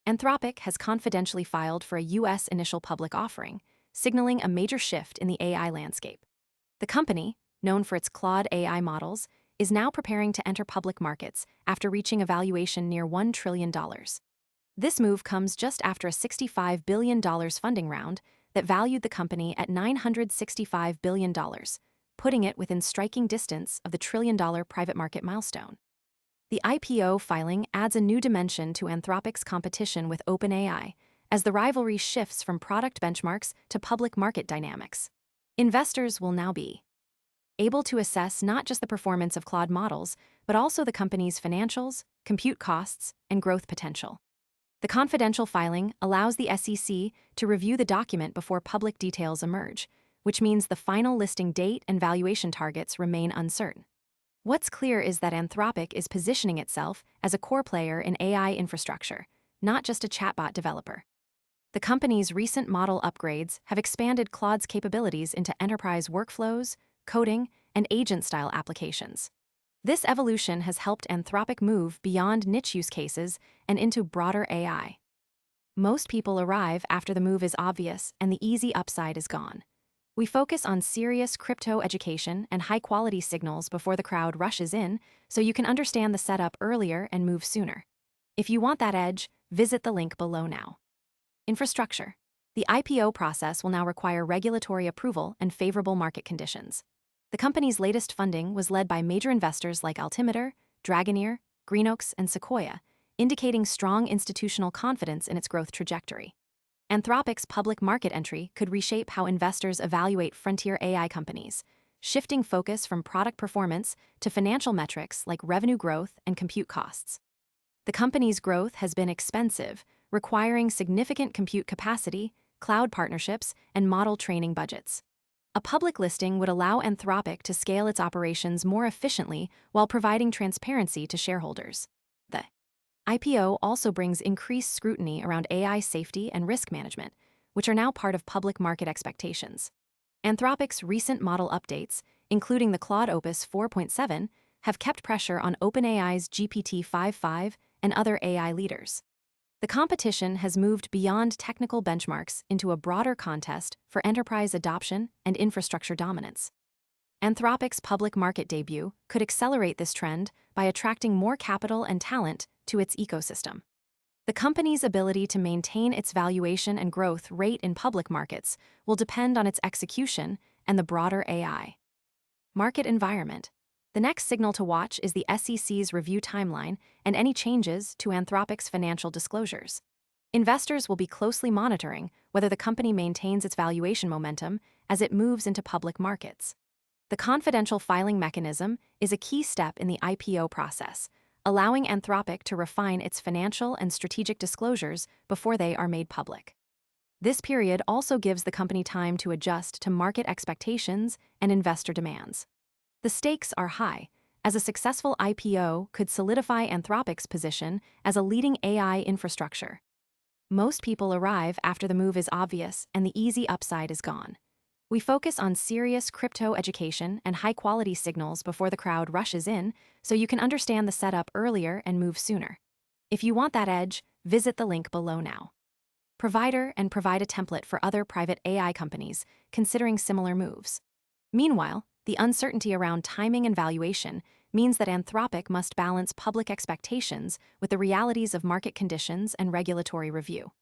Anthropic has confidentially filed for a U.S. initial public offering, signaling a major shift in the AI landscape. The company, known for its Claude AI models, is now preparing to enter public markets after reaching a valuation near $1 trillion. This move comes just after a $65 billion funding round that valued the company at $965 billion, putting it within striking distance of the trillion-dollar private market milestone. The IPO filing adds a new dimension to Anthropic's competition with OpenAI, as the rivalry shifts from product benchmarks to public market dynamics. Investors will now be able to assess not just the performance of Claude models, but also the company's financials, compute costs, and growth potential. The confidential filing allows the SEC to review the document before public details emerge, which means the final listing date and valuation targets remain uncertain. What's clear is that Anthropic is positioning itself as a core player in AI infrastructure, not just a chatbot developer. The company's recent model upgrades have expanded Claude's capabilities into enterprise workflows, coding, and agent-style applications. This evolution has helped Anthropic move beyond niche use cases and into broader AI. Most people arrive after the move is obvious and the easy upside is gone. We focus on serious crypto education and high-quality signals before the crowd rushes in, so you can understand the setup earlier and move sooner. If you want that edge, visit the link below now. Infrastructure. The IPO process will now require regulatory approval and favorable market conditions. The company's latest funding was led by major investors like Altimeter, Dragoneer, Greenoaks, and Sequoia, indicating strong institutional confidence in its growth trajectory. Anthropic's public market entry could reshape how investors evaluate frontier AI companies, shifting focus from product performance to financial metrics like revenue growth and compute costs. The company's growth has been expensive, requiring significant compute capacity, cloud partnerships, and model training budgets. A public listing would allow Anthropic to scale its operations more efficiently while providing transparency to shareholders. The IPO also brings increased scrutiny around AI safety and risk management, which are now part of public market expectations. Anthropic's recent model updates, including the Claude Opus 4.7, have kept pressure on OpenAI's GPT-5.5 and other AI leaders. The competition has moved beyond technical benchmarks into a broader contest for enterprise adoption and infrastructure dominance. Anthropic's public market debut could accelerate this trend by attracting more capital and talent to its ecosystem. The company's ability to maintain its valuation and growth rate in public markets will depend on its execution and the broader AI market environment. The next signal to watch is the SEC's review timeline and any changes to Anthropic's financial disclosures. Investors will be closely monitoring whether the company maintains its valuation momentum as it moves into public markets. The confidential filing mechanism is a key step in the IPO process, allowing Anthropic to refine its financial and strategic disclosures before they are made public. This period also gives the company time to adjust to market expectations and investor demands. The stakes are high, as a successful IPO could solidify Anthropic's position as a leading AI infrastructure. Most people arrive after the move is obvious and the easy upside is gone. We focus on serious crypto education and high-quality signals before the crowd rushes in, so you can understand the setup earlier and move sooner. If you want that edge, visit the link below now. Provide a template for other private AI companies considering similar moves. Meanwhile, the uncertainty around timing and valuation means that Anthropic must balance public expectations with the realities of market conditions and regulatory review.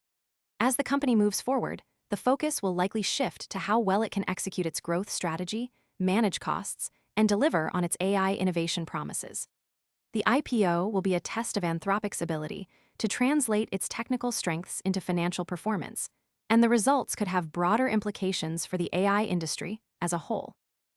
As the company moves forward, the focus will likely shift to how well it can execute its growth strategy, manage costs, and deliver on its AI innovation promises. The IPO will be a test of Anthropic's ability to translate its technical strengths into financial performance, and the results could have broader implications for the AI industry as a whole.